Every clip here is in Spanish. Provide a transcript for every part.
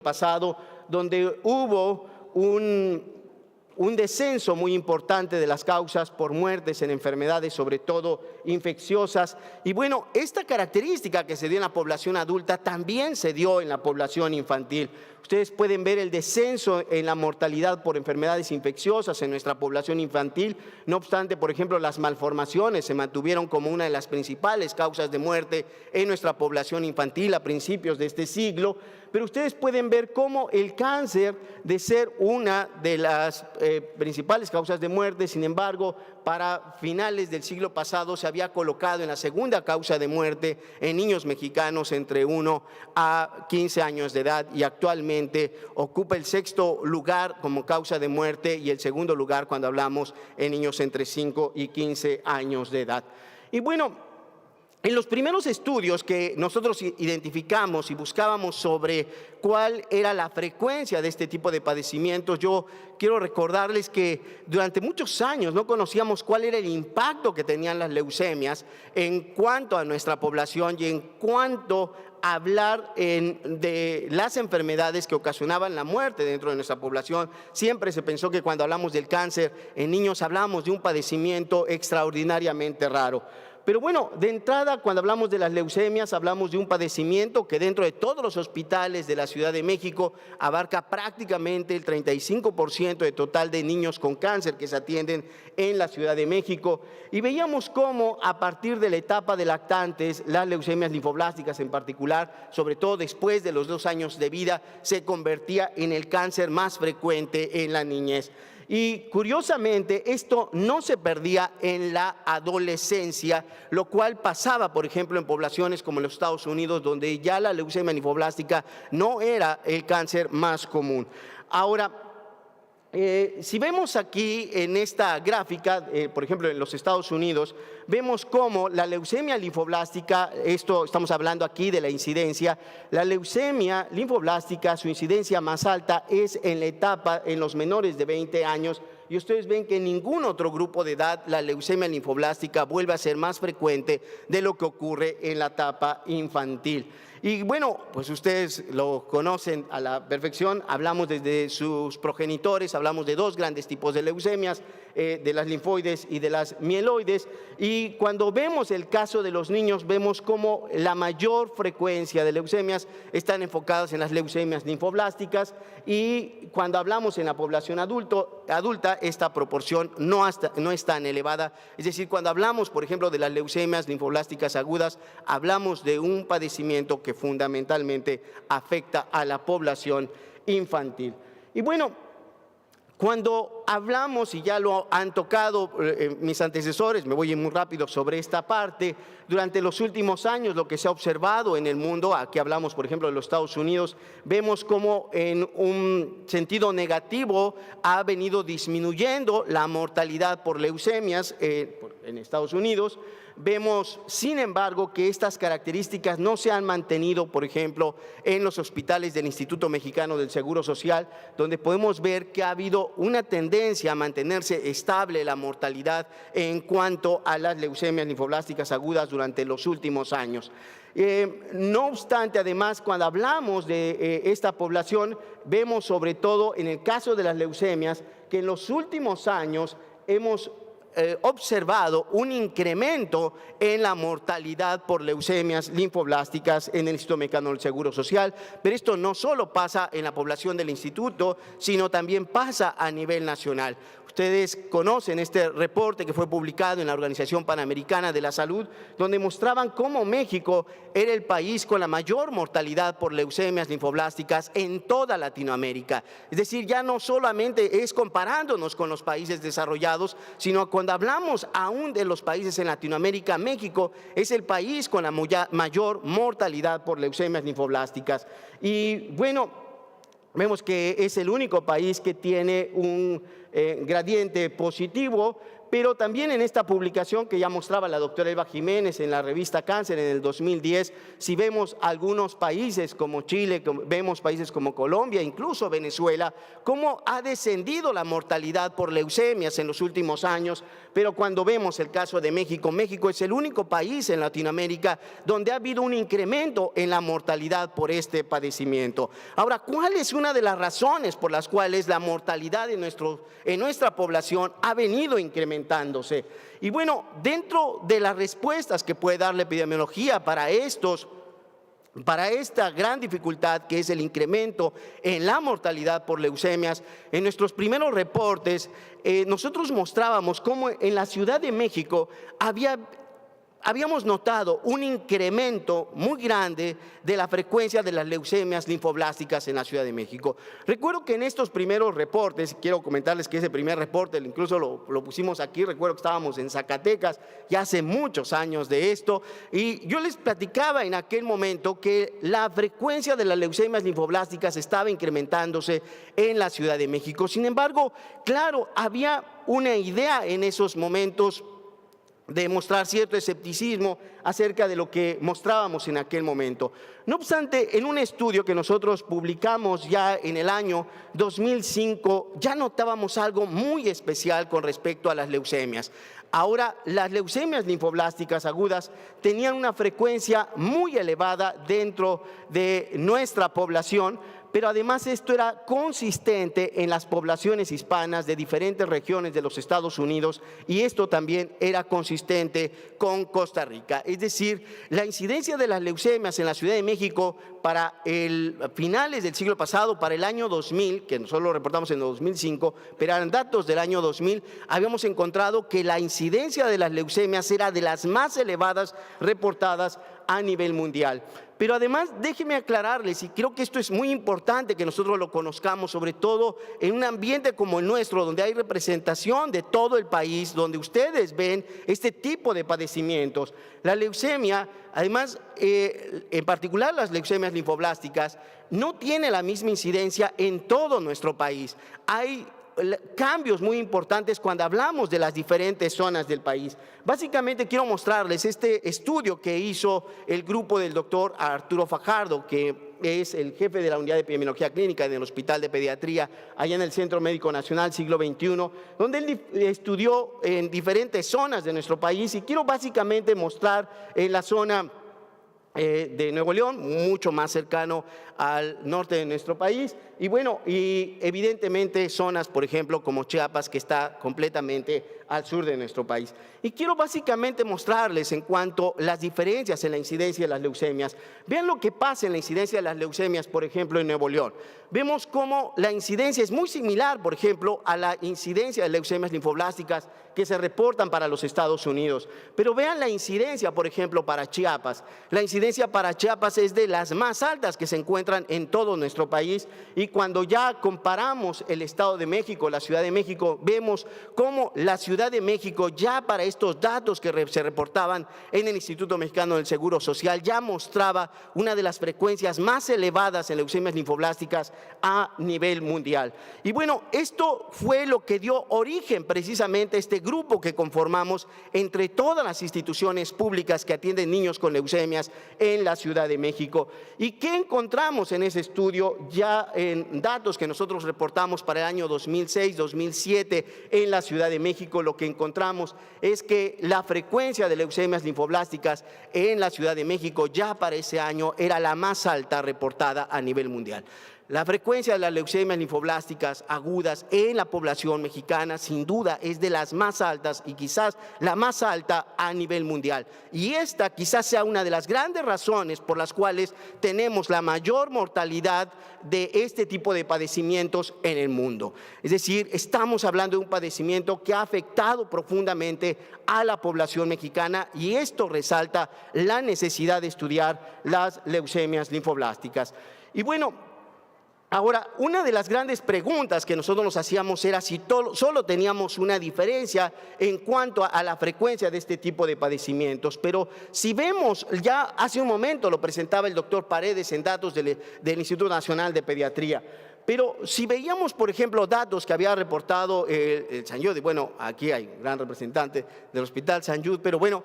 pasado, donde hubo un descenso muy importante de las causas por muertes en enfermedades, sobre todo infecciosas. Y bueno, esta característica que se dio en la población adulta también se dio en la población infantil. Ustedes pueden ver el descenso en la mortalidad por enfermedades infecciosas en nuestra población infantil. No obstante, por ejemplo, las malformaciones se mantuvieron como una de las principales causas de muerte en nuestra población infantil a principios de este siglo. Pero ustedes pueden ver cómo el cáncer, de ser una de las principales causas de muerte, sin embargo, para finales del siglo pasado se había colocado en la segunda causa de muerte en niños mexicanos entre 1 a 15 años de edad, y actualmente ocupa el sexto lugar como causa de muerte y el segundo lugar cuando hablamos en niños entre 5 y 15 años de edad. Y bueno, en los primeros estudios que nosotros identificamos y buscábamos sobre cuál era la frecuencia de este tipo de padecimientos, yo quiero recordarles que durante muchos años no conocíamos cuál era el impacto que tenían las leucemias en cuanto a nuestra población y en cuanto a hablar de las enfermedades que ocasionaban la muerte dentro de nuestra población. Siempre se pensó que cuando hablamos del cáncer en niños hablamos de un padecimiento extraordinariamente raro. Pero bueno, de entrada, cuando hablamos de las leucemias, hablamos de un padecimiento que dentro de todos los hospitales de la Ciudad de México abarca prácticamente el 35% de total de niños con cáncer que se atienden en la Ciudad de México. Y veíamos cómo a partir de la etapa de lactantes, las leucemias linfoblásticas en particular, sobre todo después de los 2 años de vida, se convertía en el cáncer más frecuente en la niñez. Y curiosamente esto no se perdía en la adolescencia, lo cual pasaba, por ejemplo, en poblaciones como en los Estados Unidos, donde ya la leucemia linfoblástica no era el cáncer más común. Ahora, si vemos aquí en esta gráfica, por ejemplo en los Estados Unidos, vemos cómo la leucemia linfoblástica, estamos hablando aquí de la incidencia, la leucemia linfoblástica, su incidencia más alta es en la etapa en los menores de 20 años, y ustedes ven que en ningún otro grupo de edad la leucemia linfoblástica vuelve a ser más frecuente de lo que ocurre en la etapa infantil. Y bueno, pues ustedes lo conocen a la perfección, hablamos desde sus progenitores, hablamos de 2 grandes tipos de leucemias, de las linfoides y de las mieloides, y cuando vemos el caso de los niños, vemos cómo la mayor frecuencia de leucemias están enfocadas en las leucemias linfoblásticas, y cuando hablamos en la población adulta, esta proporción no es tan elevada. Es decir, cuando hablamos, por ejemplo, de las leucemias linfoblásticas agudas, hablamos de un padecimiento que fundamentalmente afecta a la población infantil. Y bueno, cuando hablamos, y ya lo han tocado mis antecesores, me voy a ir muy rápido sobre esta parte, durante los últimos años lo que se ha observado en el mundo, aquí hablamos por ejemplo de los Estados Unidos, vemos cómo en un sentido negativo ha venido disminuyendo la mortalidad por leucemias en Estados Unidos. Vemos, sin embargo, que estas características no se han mantenido, por ejemplo, en los hospitales del Instituto Mexicano del Seguro Social, donde podemos ver que ha habido una tendencia a mantenerse estable la mortalidad en cuanto a las leucemias linfoblásticas agudas durante los últimos años. No obstante, además, cuando hablamos de esta población, vemos sobre todo en el caso de las leucemias que en los últimos años hemos observado un incremento en la mortalidad por leucemias linfoblásticas en el Instituto Mexicano del Seguro Social, pero esto no solo pasa en la población del instituto, sino también pasa a nivel nacional. Ustedes conocen este reporte que fue publicado en la Organización Panamericana de la Salud, donde mostraban cómo México era el país con la mayor mortalidad por leucemias linfoblásticas en toda Latinoamérica. Es decir, ya no solamente es comparándonos con los países desarrollados, sino cuando hablamos aún de los países en Latinoamérica, México es el país con la mayor mortalidad por leucemias linfoblásticas. Y bueno, vemos que es el único país que tiene un gradiente positivo, pero también en esta publicación que ya mostraba la doctora Elba Jiménez en la revista Cáncer en el 2010, si vemos algunos países como Chile, vemos países como Colombia, incluso Venezuela, cómo ha descendido la mortalidad por leucemias en los últimos años, pero cuando vemos el caso de México, México es el único país en Latinoamérica donde ha habido un incremento en la mortalidad por este padecimiento. Ahora, ¿cuál es una de las razones por las cuales la mortalidad en nuestra población ha venido incrementándose? Y bueno, dentro de las respuestas que puede dar la epidemiología para esta gran dificultad que es el incremento en la mortalidad por leucemias, en nuestros primeros reportes nosotros mostrábamos cómo en la Ciudad de México habíamos notado un incremento muy grande de la frecuencia de las leucemias linfoblásticas en la Ciudad de México. Recuerdo que en estos primeros reportes, quiero comentarles que ese primer reporte incluso lo pusimos aquí, recuerdo que estábamos en Zacatecas ya hace muchos años de esto, y yo les platicaba en aquel momento que la frecuencia de las leucemias linfoblásticas estaba incrementándose en la Ciudad de México. Sin embargo, claro, había una idea en esos momentos de mostrar cierto escepticismo acerca de lo que mostrábamos en aquel momento. No obstante, en un estudio que nosotros publicamos ya en el año 2005, ya notábamos algo muy especial con respecto a las leucemias. Ahora, las leucemias linfoblásticas agudas tenían una frecuencia muy elevada dentro de nuestra población, pero además esto era consistente en las poblaciones hispanas de diferentes regiones de los Estados Unidos, y esto también era consistente con Costa Rica. Es decir, la incidencia de las leucemias en la Ciudad de México para finales del siglo pasado, para el año 2000, que nosotros lo reportamos en el 2005, pero eran datos del año 2000, habíamos encontrado que la incidencia de las leucemias era de las más elevadas reportadas a nivel mundial. Pero además, déjenme aclararles, y creo que esto es muy importante que nosotros lo conozcamos, sobre todo en un ambiente como el nuestro, donde hay representación de todo el país, donde ustedes ven este tipo de padecimientos. La leucemia, además, en particular las leucemias linfoblásticas, no tiene la misma incidencia en todo nuestro país. Hay cambios muy importantes cuando hablamos de las diferentes zonas del país. Básicamente quiero mostrarles este estudio que hizo el grupo del doctor Arturo Fajardo, que es el jefe de la unidad de epidemiología clínica del Hospital de Pediatría, allá en el Centro Médico Nacional Siglo XXI, donde él estudió en diferentes zonas de nuestro país, y quiero básicamente mostrar en la zona de Nuevo León, mucho más cercano al norte de nuestro país, y bueno, y evidentemente zonas, por ejemplo, como Chiapas, que está completamente al sur de nuestro país. Y quiero básicamente mostrarles en cuanto a las diferencias en la incidencia de las leucemias. Vean lo que pasa en la incidencia de las leucemias, por ejemplo, en Nuevo León. Vemos cómo la incidencia es muy similar, por ejemplo, a la incidencia de leucemias linfoblásticas que se reportan para los Estados Unidos. Pero vean la incidencia, por ejemplo, para Chiapas. La incidencia para Chiapas es de las más altas que se encuentran en todo nuestro país, y cuando ya comparamos el Estado de México, la Ciudad de México, vemos cómo la Ciudad de México ya para estos datos que se reportaban en el Instituto Mexicano del Seguro Social ya mostraba una de las frecuencias más elevadas en leucemias linfoblásticas a nivel mundial. Y bueno, esto fue lo que dio origen precisamente a este grupo que conformamos entre todas las instituciones públicas que atienden niños con leucemias en la Ciudad de México. ¿Y qué encontramos en ese estudio ya en datos que nosotros reportamos para el año 2006-2007 en la Ciudad de México? Lo que encontramos es que la frecuencia de leucemias linfoblásticas en la Ciudad de México ya para ese año era la más alta reportada a nivel mundial. La frecuencia de las leucemias linfoblásticas agudas en la población mexicana sin duda es de las más altas y quizás la más alta a nivel mundial. Y esta quizás sea una de las grandes razones por las cuales tenemos la mayor mortalidad de este tipo de padecimientos en el mundo. Es decir, estamos hablando de un padecimiento que ha afectado profundamente a la población mexicana, y esto resalta la necesidad de estudiar las leucemias linfoblásticas. Y bueno, ahora, una de las grandes preguntas que nosotros nos hacíamos era si solo teníamos una diferencia en cuanto a la frecuencia de este tipo de padecimientos, pero si vemos, ya hace un momento lo presentaba el doctor Paredes en datos del Instituto Nacional de Pediatría, Pero si veíamos, por ejemplo, datos que había reportado el St. Jude, bueno, aquí hay un gran representante del Hospital St. Jude, pero bueno,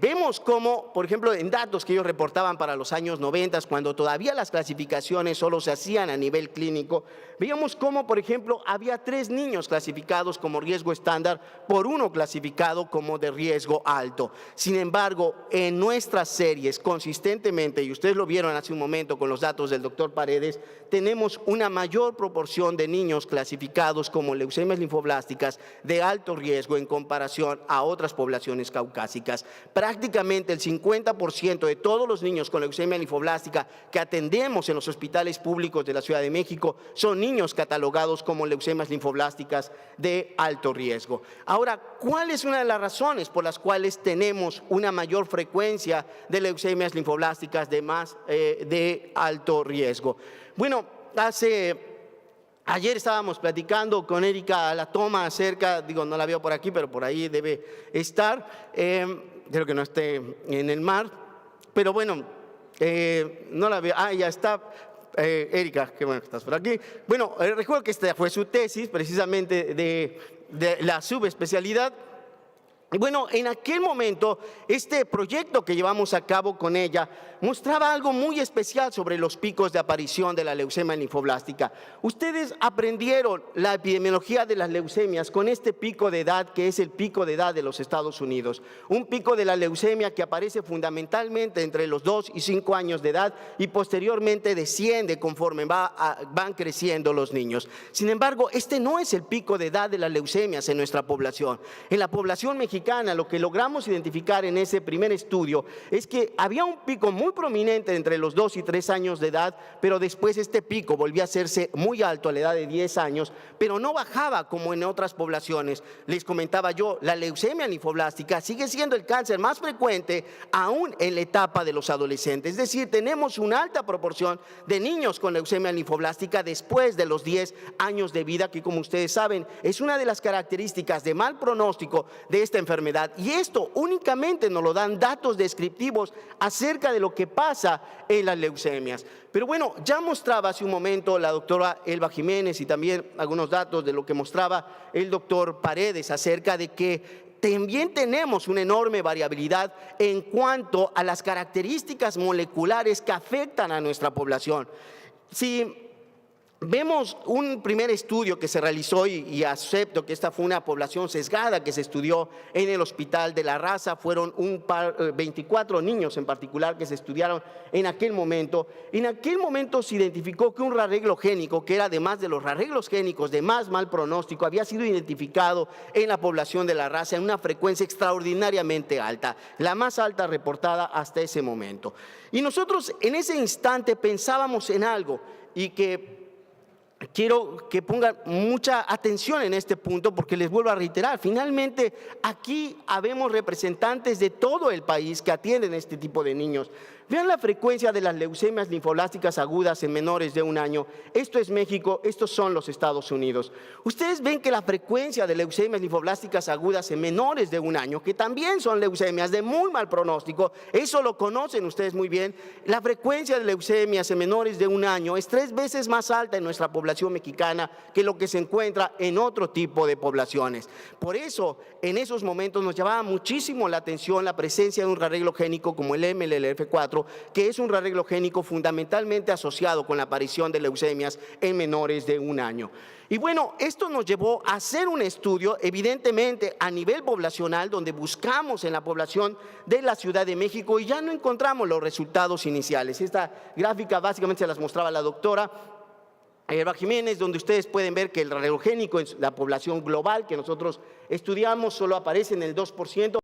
vemos cómo, por ejemplo, en datos que ellos reportaban para los años 90, cuando todavía las clasificaciones solo se hacían a nivel clínico, veíamos cómo, por ejemplo, había 3 niños clasificados como riesgo estándar por 1 clasificado como de riesgo alto. Sin embargo, en nuestras series, consistentemente, y ustedes lo vieron hace un momento con los datos del doctor Paredes, tenemos una mayor proporción de niños clasificados como leucemias linfoblásticas de alto riesgo en comparación a otras poblaciones caucásicas. Prácticamente el 50% de todos los niños con leucemia linfoblástica que atendemos en los hospitales públicos de la Ciudad de México son niños catalogados como leucemias linfoblásticas de alto riesgo. Ahora, ¿cuál es una de las razones por las cuales tenemos una mayor frecuencia de leucemias linfoblásticas de alto riesgo? Bueno, ayer estábamos platicando con Erika Latoma acerca, digo, no la veo por aquí, pero por ahí debe estar, creo que no esté en el mar, pero bueno, no la veo, ya está. Erika, qué bueno que estás por aquí. Bueno, recuerdo que esta fue su tesis precisamente de la subespecialidad. Bueno, en aquel momento, este proyecto que llevamos a cabo con ella mostraba algo muy especial sobre los picos de aparición de la leucemia linfoblástica. Ustedes aprendieron la epidemiología de las leucemias con este pico de edad, que es el pico de edad de los Estados Unidos. Un pico de la leucemia que aparece fundamentalmente entre los 2 y 5 años de edad y posteriormente desciende conforme van creciendo los niños. Sin embargo, este no es el pico de edad de las leucemias en nuestra población. En la población mexicana, lo que logramos identificar en ese primer estudio es que había un pico muy prominente entre los 2 y 3 años de edad, pero después este pico volvió a hacerse muy alto a la edad de 10 años, pero no bajaba como en otras poblaciones. Les comentaba yo, la leucemia linfoblástica sigue siendo el cáncer más frecuente aún en la etapa de los adolescentes. Es decir, tenemos una alta proporción de niños con leucemia linfoblástica después de los 10 años de vida, que como ustedes saben es una de las características de mal pronóstico de esta enfermedad. Y esto únicamente nos lo dan datos descriptivos acerca de lo que pasa en las leucemias. Pero bueno, ya mostraba hace un momento la doctora Elba Jiménez y también algunos datos de lo que mostraba el doctor Paredes acerca de que también tenemos una enorme variabilidad en cuanto a las características moleculares que afectan a nuestra población. Si vemos un primer estudio que se realizó y acepto que esta fue una población sesgada que se estudió en el Hospital de la Raza. Fueron 24 niños en particular que se estudiaron en aquel momento. En aquel momento se identificó que un arreglo génico, que era además de los arreglos génicos de más mal pronóstico, había sido identificado en la población de la Raza en una frecuencia extraordinariamente alta, la más alta reportada hasta ese momento. Y nosotros en ese instante pensábamos en algo y que quiero que pongan mucha atención en este punto porque les vuelvo a reiterar, finalmente aquí habemos representantes de todo el país que atienden este tipo de niños. Vean la frecuencia de las leucemias linfoblásticas agudas en menores de 1 año. Esto es México, estos son los Estados Unidos. Ustedes ven que la frecuencia de leucemias linfoblásticas agudas en menores de 1 año, que también son leucemias de muy mal pronóstico, eso lo conocen ustedes muy bien, la frecuencia de leucemias en menores de 1 año es 3 veces más alta en nuestra población mexicana que lo que se encuentra en otro tipo de poblaciones. Por eso, en esos momentos nos llamaba muchísimo la atención la presencia de un rearreglo génico como el MLLF4, que es un rearreglo génico fundamentalmente asociado con la aparición de leucemias en menores de 1 año. Y bueno, esto nos llevó a hacer un estudio, evidentemente a nivel poblacional, donde buscamos en la población de la Ciudad de México y ya no encontramos los resultados iniciales. Esta gráfica básicamente se las mostraba la doctora Elba Jiménez, donde ustedes pueden ver que el rearreglo génico en la población global que nosotros estudiamos solo aparece en el 2%.